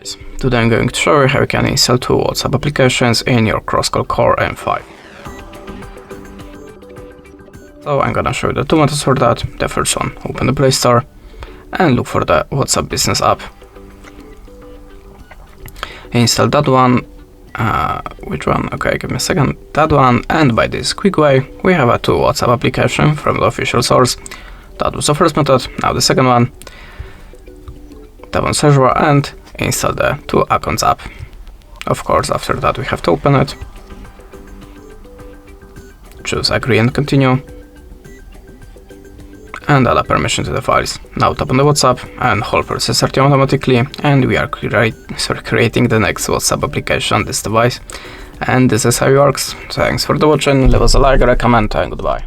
Guys, today I'm going to show you how you can install two WhatsApp applications in your CROSSCALL Core M5. So I'm gonna show you the two methods for that. The first one, open the Play Store and look for the WhatsApp Business app. Install that one. Which one? Okay, give me a second. That one, and by this quick way, we have a two WhatsApp application from the official source. That was the first method. Now the second one. Tap on search bar and install the two accounts app. Of course, after that we have to open it. Choose agree and continue. And allow permission to the files. Now tap on the WhatsApp and hold for starting automatically, and we are creating the next WhatsApp application on this device. And this is how it works. Thanks for the watching, leave us a like or a comment, and goodbye.